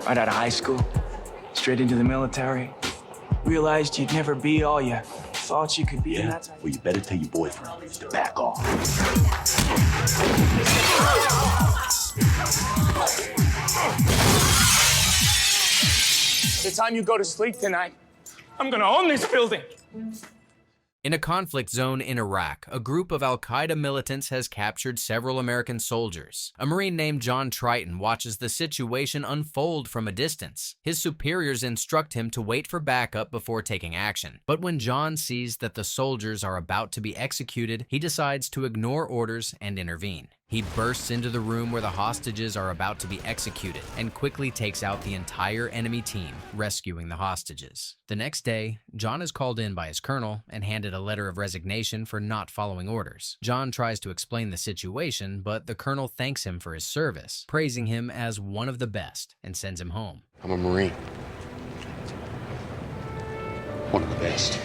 Right out of high school, straight into the military. Realized you'd never be all you thought you could be in that time. Well, you better tell your boyfriend to back off. The time you go to sleep tonight, I'm gonna own this building. In a conflict zone in Iraq, a group of al-Qaeda militants has captured several American soldiers. A Marine named John Triton watches the situation unfold from a distance. His superiors instruct him to wait for backup before taking action. But when John sees that the soldiers are about to be executed, he decides to ignore orders and intervene. He bursts into the room where the hostages are about to be executed and quickly takes out the entire enemy team, rescuing the hostages. The next day, John is called in by his colonel and handed a letter of resignation for not following orders. John tries to explain the situation, but the colonel thanks him for his service, praising him as one of the best, and sends him home. I'm a Marine. One of the best.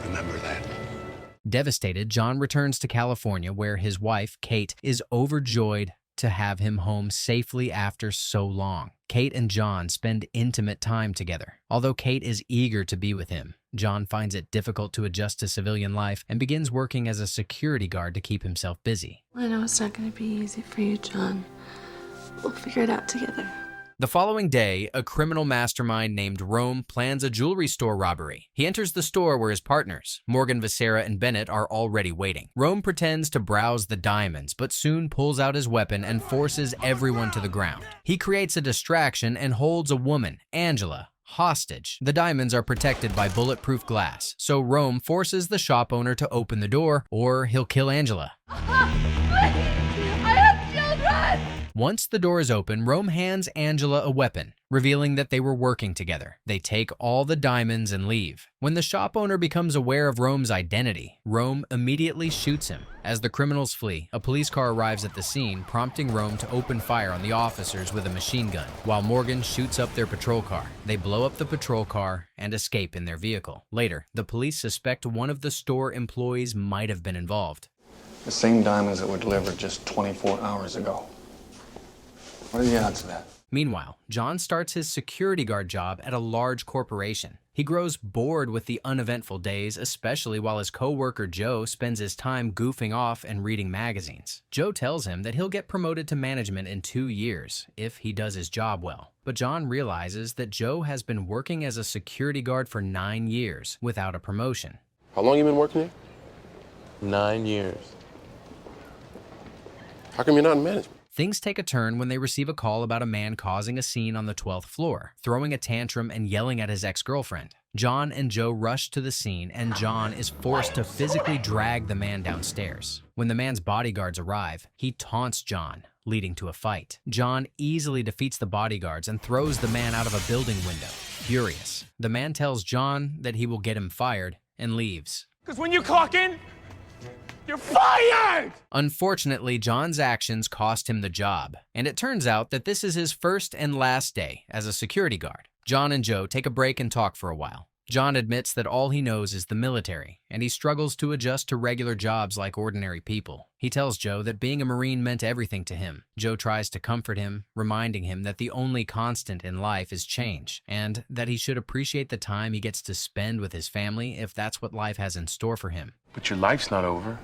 Remember that. Devastated, John returns to California where his wife, Kate, is overjoyed to have him home safely after so long. Kate and John spend intimate time together. Although Kate is eager to be with him, John finds it difficult to adjust to civilian life and begins working as a security guard to keep himself busy. I know it's not going to be easy for you, John. We'll figure it out together. The following day, a criminal mastermind named Rome plans a jewelry store robbery. He enters the store where his partners, Morgan Viscera and Bennett, are already waiting. Rome pretends to browse the diamonds, but soon pulls out his weapon and forces everyone to the ground. He creates a distraction and holds a woman, Angela, hostage. The diamonds are protected by bulletproof glass, so Rome forces the shop owner to open the door, or he'll kill Angela. Once the door is open, Rome hands Angela a weapon, revealing that they were working together. They take all the diamonds and leave. When the shop owner becomes aware of Rome's identity, Rome immediately shoots him. As the criminals flee, a police car arrives at the scene, prompting Rome to open fire on the officers with a machine gun, while Morgan shoots up their patrol car. They blow up the patrol car and escape in their vehicle. Later, the police suspect one of the store employees might have been involved. The same diamonds that were delivered just 24 hours ago. What are the odds of that? Meanwhile, John starts his security guard job at a large corporation. He grows bored with the uneventful days, especially while his co-worker Joe spends his time goofing off and reading magazines. Joe tells him that he'll get promoted to management in 2 years if he does his job well. But John realizes that Joe has been working as a security guard for 9 years without a promotion. How long you been working here? 9 years. How come you're not in management? Things take a turn when they receive a call about a man causing a scene on the 12th floor, throwing a tantrum and yelling at his ex-girlfriend. John and Joe rush to the scene, and John is forced to physically drag the man downstairs. When the man's bodyguards arrive, he taunts John, leading to a fight. John easily defeats the bodyguards and throws the man out of a building window. Furious, the man tells John that he will get him fired and leaves. Because when you clock in, you're fired! Unfortunately, John's actions cost him the job, and it turns out that this is his first and last day as a security guard. John and Joe take a break and talk for a while. John admits that all he knows is the military, and he struggles to adjust to regular jobs like ordinary people. He tells Joe that being a Marine meant everything to him. Joe tries to comfort him, reminding him that the only constant in life is change, and that he should appreciate the time he gets to spend with his family if that's what life has in store for him. But your life's not over.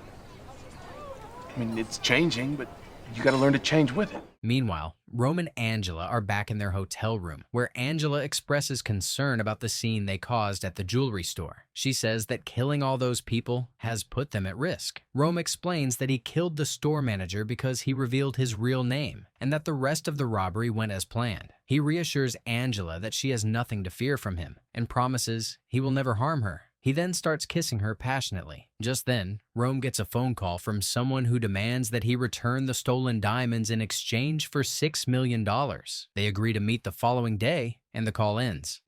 I mean, it's changing, but you gotta learn to change with it. Meanwhile, Rome and Angela are back in their hotel room, where Angela expresses concern about the scene they caused at the jewelry store. She says that killing all those people has put them at risk. Rome explains that he killed the store manager because he revealed his real name, and that the rest of the robbery went as planned. He reassures Angela that she has nothing to fear from him, and promises he will never harm her. He then starts kissing her passionately. Just then, Rome gets a phone call from someone who demands that he return the stolen diamonds in exchange for $6 million. They agree to meet the following day, and the call ends.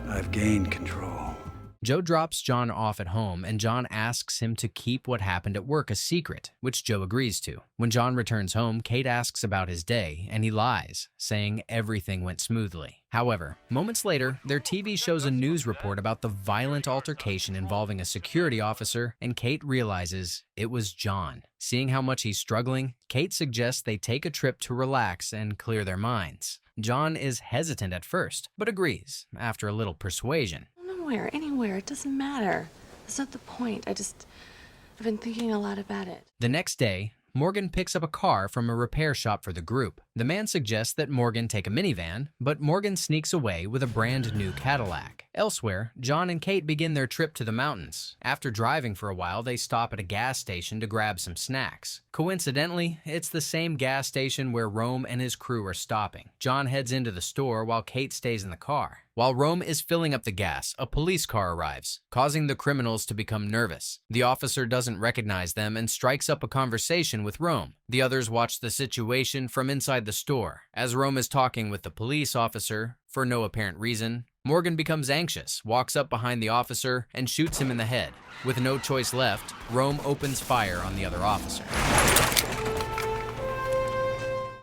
I've gained control. Joe drops John off at home, and John asks him to keep what happened at work a secret, which Joe agrees to. When John returns home, Kate asks about his day, and he lies, saying everything went smoothly. However, moments later, their TV shows a news report about the violent altercation involving a security officer, and Kate realizes it was John. Seeing how much he's struggling, Kate suggests they take a trip to relax and clear their minds. John is hesitant at first, but agrees after a little persuasion. Nowhere, anywhere, it doesn't matter. That's not the point. I've been thinking a lot about it. The next day, Morgan picks up a car from a repair shop for the group. The man suggests that Morgan take a minivan, but Morgan sneaks away with a brand new Cadillac. Elsewhere, John and Kate begin their trip to the mountains. After driving for a while, they stop at a gas station to grab some snacks. Coincidentally, it's the same gas station where Rome and his crew are stopping. John heads into the store while Kate stays in the car. While Rome is filling up the gas, a police car arrives, causing the criminals to become nervous. The officer doesn't recognize them and strikes up a conversation with Rome. The others watch the situation from inside the store. As Rome is talking with the police officer, for no apparent reason, Morgan becomes anxious, walks up behind the officer, and shoots him in the head. With no choice left, Rome opens fire on the other officer.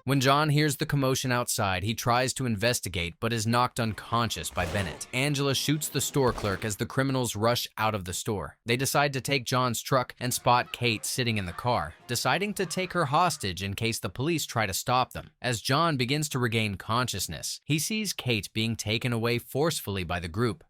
When John hears the commotion outside, he tries to investigate but is knocked unconscious by Bennett. Angela shoots the store clerk as the criminals rush out of the store. They decide to take John's truck and spot Kate sitting in the car, deciding to take her hostage in case the police try to stop them. As John begins to regain consciousness, he sees Kate being taken away forcefully by the group.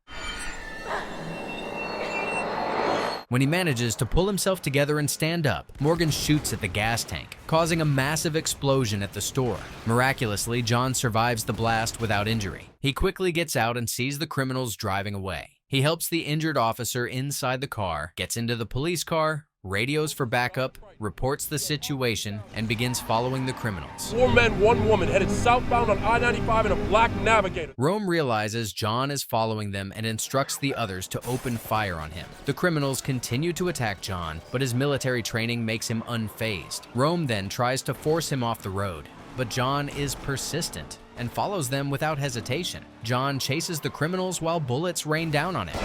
When he manages to pull himself together and stand up, Morgan shoots at the gas tank, causing a massive explosion at the store. Miraculously, John survives the blast without injury. He quickly gets out and sees the criminals driving away. He helps the injured officer inside the car, gets into the police car, radios for backup, reports the situation, and begins following the criminals. 4 men, 1 woman, headed southbound on I-95 in a black Navigator. Rome realizes John is following them and instructs the others to open fire on him. The criminals continue to attack John, but his military training makes him unfazed. Rome then tries to force him off the road, but John is persistent and follows them without hesitation. John chases the criminals while bullets rain down on him.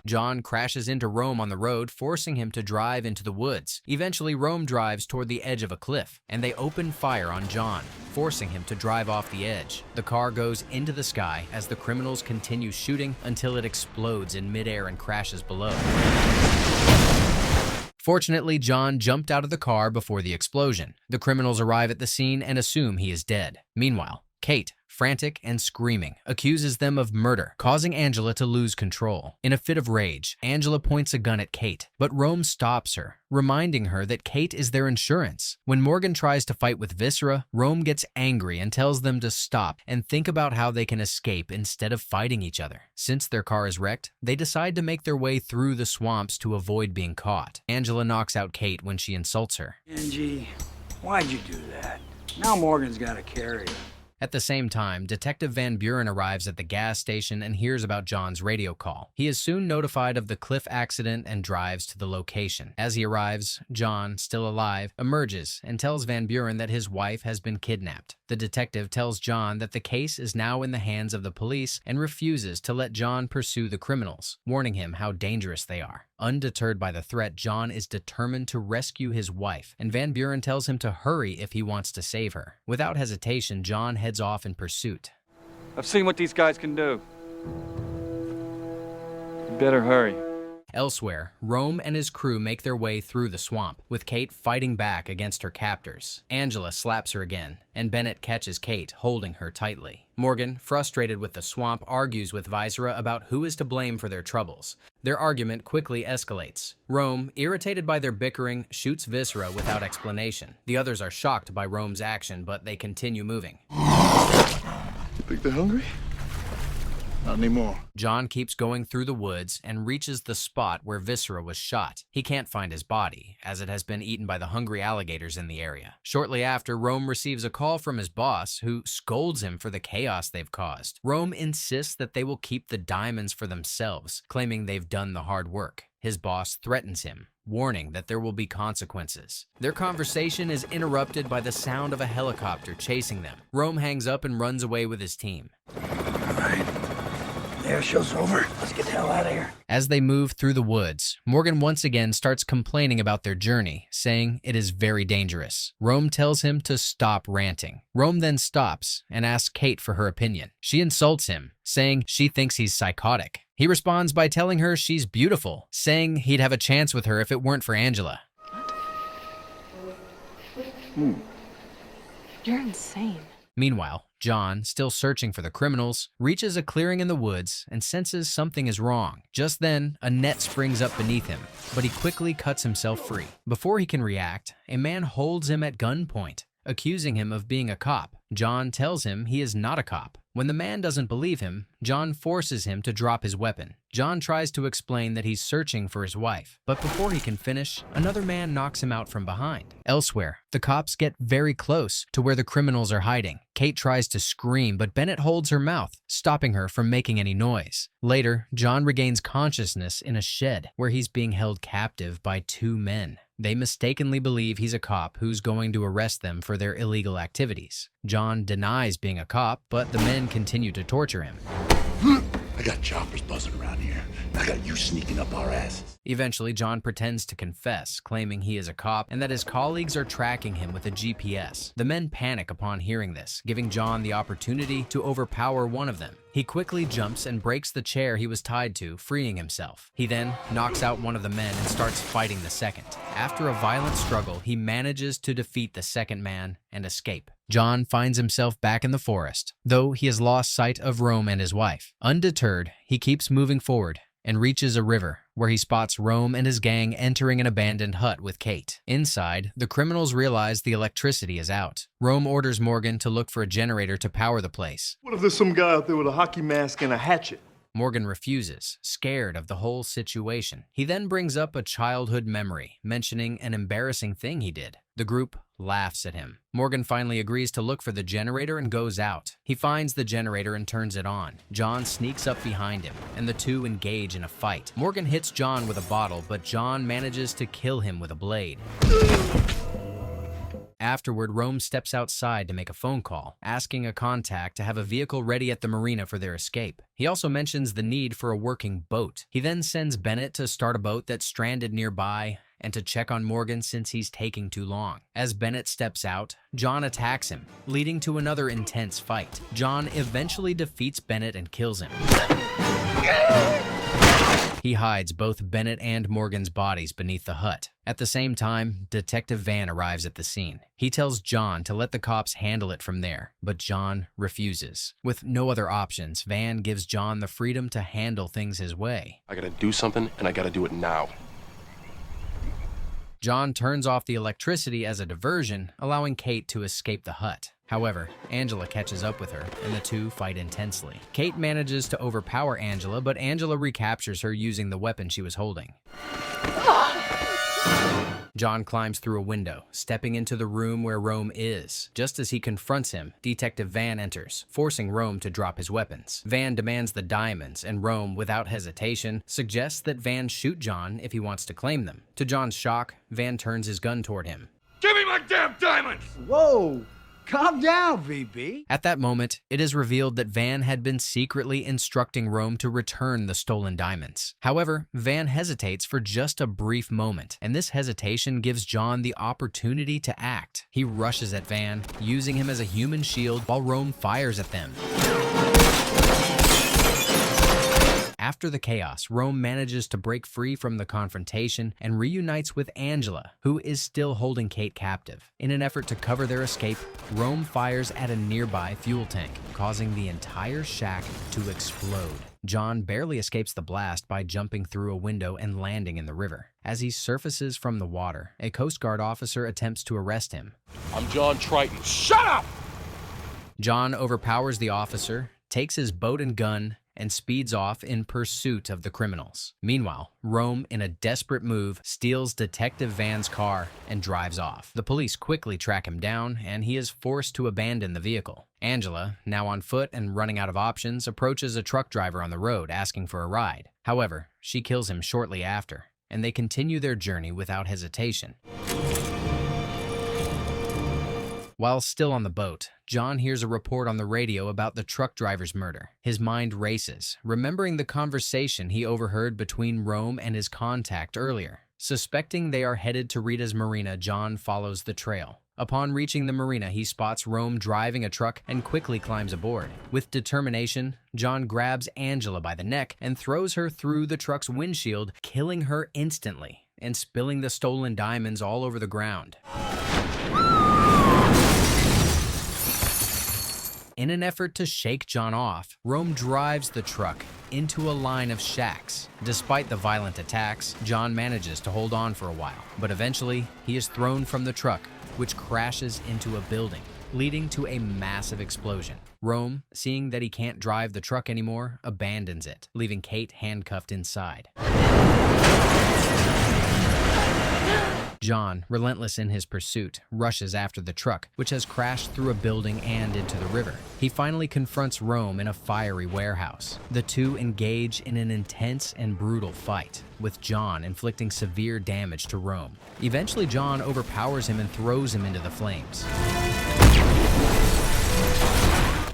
John crashes into Rome on the road, forcing him to drive into the woods. Eventually, Rome drives toward the edge of a cliff, and they open fire on John, forcing him to drive off the edge. The car goes into the sky as the criminals continue shooting until it explodes in midair and crashes below. Fortunately, John jumped out of the car before the explosion. The criminals arrive at the scene and assume he is dead. Meanwhile, Kate, frantic and screaming, accuses them of murder, causing Angela to lose control. In a fit of rage, Angela points a gun at Kate, but Rome stops her, reminding her that Kate is their insurance. When Morgan tries to fight with Viscera, Rome gets angry and tells them to stop and think about how they can escape instead of fighting each other. Since their car is wrecked, they decide to make their way through the swamps to avoid being caught. Angela knocks out Kate when she insults her. Angie, why'd you do that? Now Morgan's got to carry her. At the same time, Detective Van Buren arrives at the gas station and hears about John's radio call. He is soon notified of the cliff accident and drives to the location. As he arrives, John, still alive, emerges and tells Van Buren that his wife has been kidnapped. The detective tells John that the case is now in the hands of the police and refuses to let John pursue the criminals, warning him how dangerous they are. Undeterred by the threat, John is determined to rescue his wife, and Van Buren tells him to hurry if he wants to save her. Without hesitation, John heads off in pursuit. I've seen what these guys can do. You better hurry. Elsewhere, Rome and his crew make their way through the swamp, with Kate fighting back against her captors. Angela slaps her again, and Bennett catches Kate, holding her tightly. Morgan, frustrated with the swamp, argues with Viscera about who is to blame for their troubles. Their argument quickly escalates. Rome, irritated by their bickering, shoots Viscera without explanation. The others are shocked by Rome's action, but they continue moving. You think they're hungry? Not anymore. John keeps going through the woods and reaches the spot where Viscera was shot. He can't find his body, as it has been eaten by the hungry alligators in the area. Shortly after, Rome receives a call from his boss, who scolds him for the chaos they've caused. Rome insists that they will keep the diamonds for themselves, claiming they've done the hard work. His boss threatens him, warning that there will be consequences. Their conversation is interrupted by the sound of a helicopter chasing them. Rome hangs up and runs away with his team. All right. air show's over. Let's get the hell out of here. As they move through the woods, Morgan once again starts complaining about their journey, saying it is very dangerous. Rome tells him to stop ranting. Rome then stops and asks Kate for her opinion. She insults him, saying she thinks he's psychotic. He responds by telling her she's beautiful, saying he'd have a chance with her if it weren't for Angela. You're insane. Meanwhile, John, still searching for the criminals, reaches a clearing in the woods and senses something is wrong. Just then, a net springs up beneath him, but he quickly cuts himself free. Before he can react, a man holds him at gunpoint, accusing him of being a cop. John tells him he is not a cop. When the man doesn't believe him, John forces him to drop his weapon. John tries to explain that he's searching for his wife, but before he can finish, another man knocks him out from behind. Elsewhere, the cops get very close to where the criminals are hiding. Kate tries to scream, but Bennett holds her mouth, stopping her from making any noise. Later, John regains consciousness in a shed where he's being held captive by two men. They mistakenly believe he's a cop who's going to arrest them for their illegal activities. John denies being a cop, but the men continue to torture him. I got choppers buzzing around here. I got you sneaking up our asses. Eventually, John pretends to confess, claiming he is a cop and that his colleagues are tracking him with a GPS. The men panic upon hearing this, giving John the opportunity to overpower one of them. He quickly jumps and breaks the chair he was tied to, freeing himself. He then knocks out one of the men and starts fighting the second. After a violent struggle, he manages to defeat the second man and escape. John finds himself back in the forest, though he has lost sight of Rome and his wife. Undeterred, he keeps moving forward and reaches a river where he spots Rome and his gang entering an abandoned hut with Kate. Inside, the criminals realize the electricity is out. Rome orders Morgan to look for a generator to power the place. What if there's some guy out there with a hockey mask and a hatchet? Morgan refuses, scared of the whole situation. He then brings up a childhood memory, mentioning an embarrassing thing he did. The group laughs at him. Morgan finally agrees to look for the generator and goes out. He finds the generator and turns it on. John sneaks up behind him, and the two engage in a fight. Morgan hits John with a bottle, but John manages to kill him with a blade. Afterward, Rome steps outside to make a phone call, asking a contact to have a vehicle ready at the marina for their escape. He also mentions the need for a working boat. He then sends Bennett to start a boat that's stranded nearby and to check on Morgan since he's taking too long. As Bennett steps out, John attacks him, leading to another intense fight. John eventually defeats Bennett and kills him. He hides both Bennett and Morgan's bodies beneath the hut. At the same time, Detective Van arrives at the scene. He tells John to let the cops handle it from there, but John refuses. With no other options, Van gives John the freedom to handle things his way. I gotta do something, and I gotta do it now. John turns off the electricity as a diversion, allowing Kate to escape the hut. However, Angela catches up with her, and the two fight intensely. Kate manages to overpower Angela, but Angela recaptures her using the weapon she was holding. John climbs through a window, stepping into the room where Rome is. Just as he confronts him, Detective Van enters, forcing Rome to drop his weapons. Van demands the diamonds, and Rome, without hesitation, suggests that Van shoot John if he wants to claim them. To John's shock, Van turns his gun toward him. Give me my damn diamonds! Whoa! Calm down, VB. At that moment, it is revealed that Van had been secretly instructing Rome to return the stolen diamonds. However, Van hesitates for just a brief moment, and this hesitation gives John the opportunity to act. He rushes at Van, using him as a human shield while Rome fires at them. After the chaos, Rome manages to break free from the confrontation and reunites with Angela, who is still holding Kate captive. In an effort to cover their escape, Rome fires at a nearby fuel tank, causing the entire shack to explode. John barely escapes the blast by jumping through a window and landing in the river. As he surfaces from the water, a Coast Guard officer attempts to arrest him. I'm John Triton. Shut up! John overpowers the officer, takes his boat and gun, and speeds off in pursuit of the criminals. Meanwhile, Rome, in a desperate move, steals Detective Van's car and drives off. The police quickly track him down, and he is forced to abandon the vehicle. Angela, now on foot and running out of options, approaches a truck driver on the road asking for a ride. However, she kills him shortly after, and they continue their journey without hesitation. While still on the boat, John hears a report on the radio about the truck driver's murder. His mind races, remembering the conversation he overheard between Rome and his contact earlier. Suspecting they are headed to Rita's marina, John follows the trail. Upon reaching the marina, he spots Rome driving a truck and quickly climbs aboard. With determination, John grabs Angela by the neck and throws her through the truck's windshield, killing her instantly and spilling the stolen diamonds all over the ground. In an effort to shake John off, Rome drives the truck into a line of shacks. Despite the violent attacks, John manages to hold on for a while, but eventually he is thrown from the truck, which crashes into a building, leading to a massive explosion. Rome, seeing that he can't drive the truck anymore, abandons it, leaving Kate handcuffed inside. John, relentless in his pursuit, rushes after the truck, which has crashed through a building and into the river. He finally confronts Rome in a fiery warehouse. The two engage in an intense and brutal fight, with John inflicting severe damage to Rome. Eventually, John overpowers him and throws him into the flames.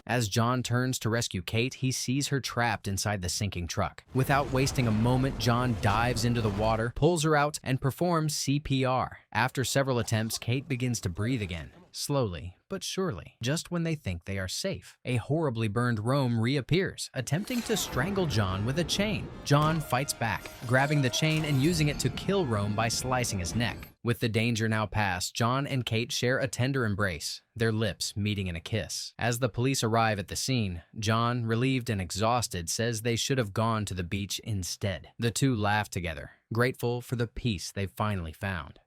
As John turns to rescue Kate, he sees her trapped inside the sinking truck. Without wasting a moment, John dives into the water, pulls her out, and performs CPR. After several attempts, Kate begins to breathe again, slowly but surely. Just when they think they are safe, a horribly burned Rome reappears, attempting to strangle John with a chain. John fights back, grabbing the chain and using it to kill Rome by slicing his neck. With the danger now past, John and Kate share a tender embrace, their lips meeting in a kiss. As the police arrive at the scene, John, relieved and exhausted, says they should have gone to the beach instead. The two laugh together, grateful for the peace they've finally found.